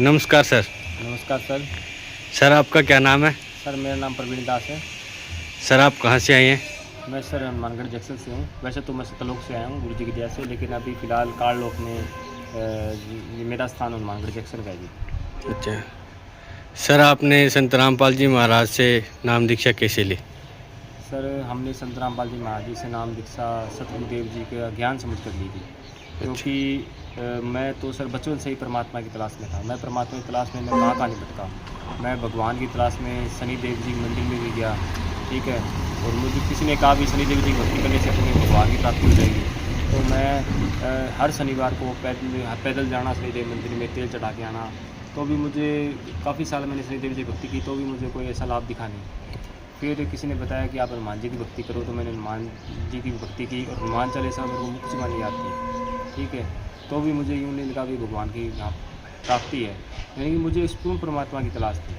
नमस्कार सर। नमस्कार sir. Sir आपका क्या नाम है? सर मेरा नाम प्रवीण दास है। सर आप कहाँ से आए हैं? मैं सर हनुमानगढ़ जंक्शन से हूँ। वैसे तो मैं सतलोक से आया हूँ गुरु जी की दया से, लेकिन अभी फ़िलहाल कारलोक में मेरा स्थान हनुमानगढ़ जंक्शन का है जी। अच्छा सर, आपने संत रामपाल जी महाराज से नाम दीक्षा कैसे ली? सर हमने संत रामपाल जी महाराज जी से नाम दीक्षा सतगुरुदेव जी का ज्ञान समझ कर ली थी, क्योंकि मैं तो सर बचपन से ही परमात्मा की तलाश में था। मैं परमात्मा की तलाश में मैं कहाँ नहीं भटका। मैं भगवान की तलाश में शनिदेव जी मंदिर में भी गया, ठीक है। और मुझे किसी ने कहा भी शनिदेव जी की भक्ति करने से अपने भगवान की प्राप्ति हो जाएगी, तो मैं हर शनिवार को पैदल जाना शनिदेव मंदिर में, तेल चढ़ा के आना। तो भी मुझे काफ़ी साल मैंने शनिदेव जी की भक्ति की, तो भी मुझे कोई ऐसा लाभ दिखा नहीं। फिर किसी ने बताया कि आप हनुमान जी की भक्ति करो, तो मैंने हनुमान जी की भक्ति की और हनुमान चालीसा मेरे को मुख्य जुबानी याद थी, ठीक है। तो भी मुझे यूँ नहीं लगा कि भगवान की यहाँ प्राप्ति है, यानी कि मुझे इस पूर्ण परमात्मा की तलाश थी।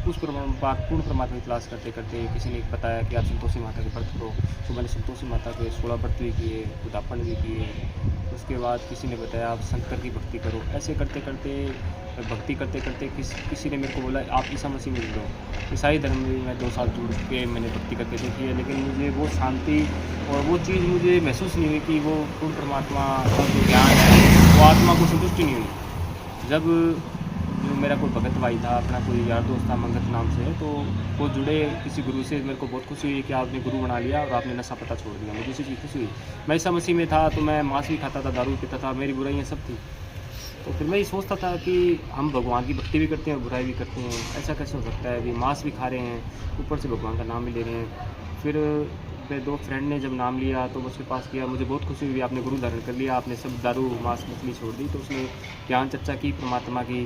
उस पूर्ण परमात्मा की तलाश करते करते किसी ने बताया कि आप संतोषी माता के व्रत करो, तो मैंने संतोषी माता के 16 व्रत भी किए, उद्यापन भी किए। उसके बाद किसी ने बताया आप शंकर की भक्ति करो। ऐसे करते करते भक्ति करते करते किसी ने मेरे को बोला आप ईसा मसीह में जुड़ लो। ईसाई धर्म में मैं 2 साल जुड़ के मैंने भक्ति करके देखी है, लेकिन मुझे वो शांति और वो चीज़ मुझे महसूस नहीं हुई कि वो पूर्ण परमात्मा का जो ज्ञान है वो आत्मा को संतुष्टि नहीं हुई। जब जो मेरा कोई भगत भाई था, अपना कोई यार दोस्त था मंगत नाम से, तो वो जुड़े किसी गुरु से, मेरे को बहुत खुशी हुई कि आपने गुरु बना लिया और आपने नशा पता छोड़ दिया। मुझे इसी चीज़ खुशी हुई। मैं ईसा मसीह में था तो मैं मांस भी खाता था, दारू पीता था, मेरी बुराइयाँ सब थी। तो फिर मैं ये सोचता था कि हम भगवान की भक्ति भी करते हैं और बुराई भी करते हैं, ऐसा कैसे हो सकता है। अभी मांस भी खा रहे हैं, ऊपर से भगवान का नाम भी ले रहे हैं। फिर मेरे दो फ्रेंड ने जब नाम लिया तो मैं उसके पास गया, मुझे बहुत खुशी हुई, आपने गुरु धारण कर लिया, आपने सब दारू मांस मछली छोड़ दी। तो उसने ज्ञान चर्चा की परमात्मा की,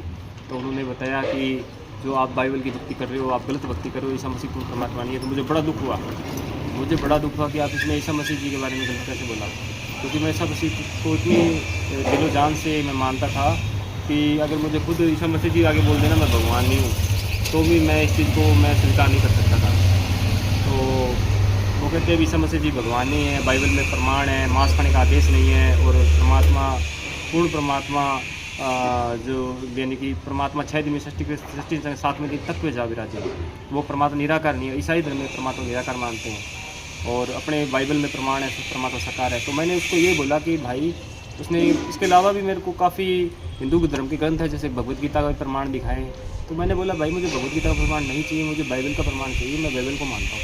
तो उन्होंने बताया कि जो आप बाइबल की भक्ति कर रहे हो, आप गलत भक्ति कर रहे हो, ईसा मसीह पूर्ण परमात्मा नहीं है। तो मुझे बड़ा दुख हुआ, कि आप इसमें ईसा मसीह जी के बारे में गलत कैसे बोला, क्योंकि मैं ईसा मसीह को इतनी दिलो जान से मैं मानता था कि अगर मुझे खुद ईसा मसीह जी आगे बोल देना मैं भगवान नहीं हूँ, तो भी मैं इस चीज़ को मैं स्वीकार नहीं कर सकता था। तो वो कहते हैं ईसा मसीह जी भगवान नहीं है, बाइबल में प्रमाण है, मांस खाने का आदेश नहीं है, और परमात्मा पूर्ण परमात्मा जो यानी कि परमात्मा 6 दिन में सृष्टि 7वें दिन तक में जा विराजे, वो परमात्मा निराकार नहीं है। ईसाई धर्म में परमात्मा निराकार मानते हैं और अपने बाइबल में प्रमाण है परमात्मा साकार है। तो मैंने उसको ये बोला कि भाई, उसने इसके अलावा भी मेरे को काफ़ी हिंदू धर्म के ग्रंथ है जैसे भगवद गीता का प्रमाण दिखाए। तो मैंने बोला भाई मुझे भगवद गीता का प्रमाण नहीं चाहिए, मुझे बाइबल का प्रमाण चाहिए, मैं बाइबल को मानता हूँ।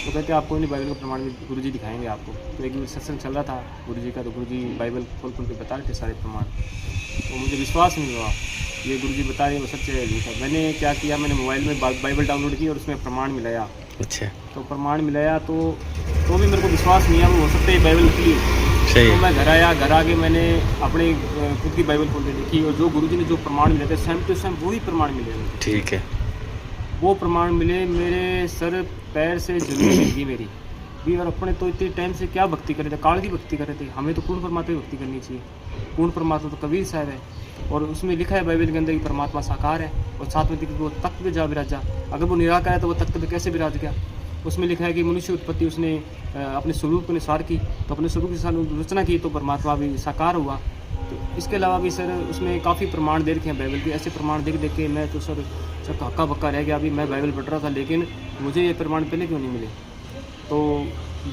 तो कहते आप कोई नहीं, बाइबल का प्रमाण गुरुजी दिखाएंगे आपको। तो एक सत्संग चल रहा था गुरुजी का, तो गुरुजी बाइबल खोल खोल के बता रहे थे सारे प्रमाण। तो मुझे विश्वास नहीं हुआ ये गुरुजी बता रहे हैं वो सच है नहीं था। मैंने क्या किया, मैंने मोबाइल में बाइबल डाउनलोड की और उसमें प्रमाण मिलाया। अच्छा, तो प्रमाण मिलाया तो भी मेरे को विश्वास नहीं आया, वो हो सकता है बाइबल निकली। तो मैं घर आया, घर आके मैंने अपने खुद की बाइबल खोल के देखी और जो गुरुजी ने जो प्रमाण मिले थे सेम टू सेम वही प्रमाण मिले। ठीक है, वो प्रमाण मिले, मेरे सर पैर से जमीन हिल गई मेरी भी। और अपने तो इतने टाइम से क्या भक्ति कर रहे थे, काल की भक्ति कर रहे थे। हमें तो पूर्ण परमात्मा की भक्ति करनी चाहिए। पूर्ण परमात्मा तो कबीर साहब है, और उसमें लिखा है बाइबल के अंदर कि परमात्मा साकार है और साथ में कि वो तख्त पे जा विराजा। अगर वो निराकार है तो वो तख्त पे कैसे विराज गया। उसमें लिखा है कि मनुष्य उत्पत्ति उसने अपने स्वरूप के अनुसार की, तो अपने स्वरूप के साथ रचना की तो परमात्मा भी साकार हुआ। तो इसके अलावा भी सर उसमें काफ़ी प्रमाण दे रखे हैं बाइबल के। ऐसे प्रमाण देख देख के मैं तो सर हक्का बक्का रह गया। अभी मैं बाइबल पढ़ रहा था, लेकिन मुझे ये प्रमाण पहले क्यों नहीं मिले। तो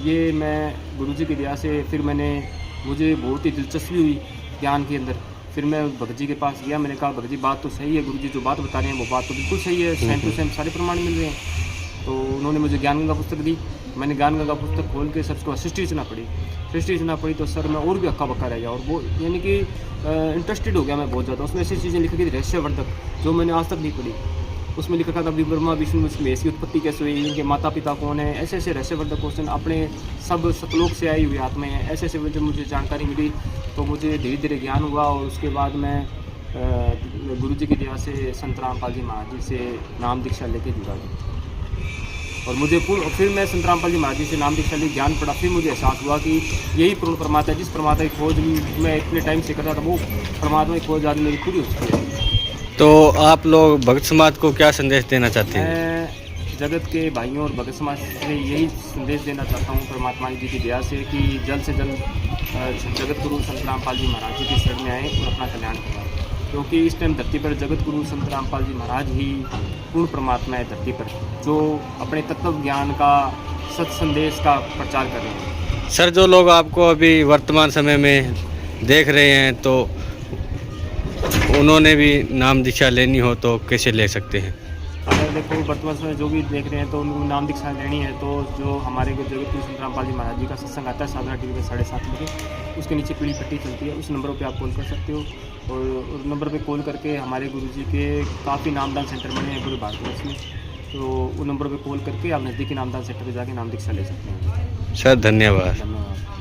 ये मैं गुरुजी की दया से फिर मुझे बहुत ही दिलचस्पी हुई ज्ञान के अंदर। फिर मैं भगत जी के पास गया, मैंने कहा भगत जी बात तो सही है, गुरुजी जो बात बता रहे हैं वो बात तो बिल्कुल सही है, सेम टू सेम सारे प्रमाण मिल रहे हैं। तो उन्होंने मुझे ज्ञान गंगा पुस्तक दी। मैंने ज्ञान गंगा पुस्तक खोल के सबको सृष्टि रचना पड़ी। तो सर मैं और भी हक्का बक्का रह गया, और वो यानी कि इंटरेस्टेड हो गया मैं बहुत ज़्यादा। उसमें ऐसी चीज़ें लिखी थी रहस्यवर्धक जो मैंने आज तक नहीं पढ़ी। उसमें लिखा था ब्रह्मा विष्णु महेश की उत्पत्ति कैसे हुई, इनके माता पिता कौन है, ऐसे ऐसे रहस्यवर्धक क्वेश्चन, अपने सब सतलोक से आई हुई आत्माएं हैं, ऐसे ऐसे जब मुझे जानकारी मिली तो मुझे धीरे धीरे ज्ञान हुआ। और उसके बाद मैं गुरुजी की दया से संत रामपाल जी महाराज जी से नाम दीक्षा लेके जुड़ा गया। और मुझे फिर मैं संत रामपाल जी महाराज जी से नाम दीक्षा ली, ज्ञान पड़ा। फिर मुझे एहसास हुआ कि यही पूर्ण परमात्मा है, जिस परमात्मा की खोज मैं इतने टाइम से कर रहा था, वो परमात्मा की खोज आज मेरी पूरी हो चुकी है। तो आप लोग भक्त समाज को क्या संदेश देना चाहते हैं? मैं जगत के भाइयों और भगत समाज से यही संदेश देना चाहता हूँ परमात्मा जी की दया से कि जल्द से जल्द जगत गुरु संत रामपाल जी महाराज जी की शरण में आएँ और अपना कल्याण करें। क्योंकि इस टाइम धरती पर जगत गुरु संत रामपाल जी महाराज ही पूर्ण परमात्मा है धरती पर, जो अपने तत्व ज्ञान का सत संदेश का प्रचार कर रहे हैं। सर, जो लोग आपको अभी वर्तमान समय में देख रहे हैं तो उन्होंने भी नाम दीक्षा लेनी हो तो कैसे ले सकते हैं? अगर देखो वर्तमान समय जो भी देख रहे हैं तो उनको नाम दीक्षा लेनी है तो जो हमारे जगत गुरु संत रामपाल जी महाराज जी का सत्संग आता है साधना टीवी पे 7:30 बजे, उसके नीचे पीली पट्टी चलती है, उस नंबरों पे आप कॉल कर सकते हो। और उस नंबर पे कॉल करके हमारे गुरु जी के काफ़ी नामदान सेंटर बने हैं पूरे भारतवर्ष में, तो उन नंबरों पे कॉल करके आप नज़दीकी नामदान सेंटर पे जाके नाम दीक्षा ले सकते हैं। सर, धन्यवाद। धन्यवाद।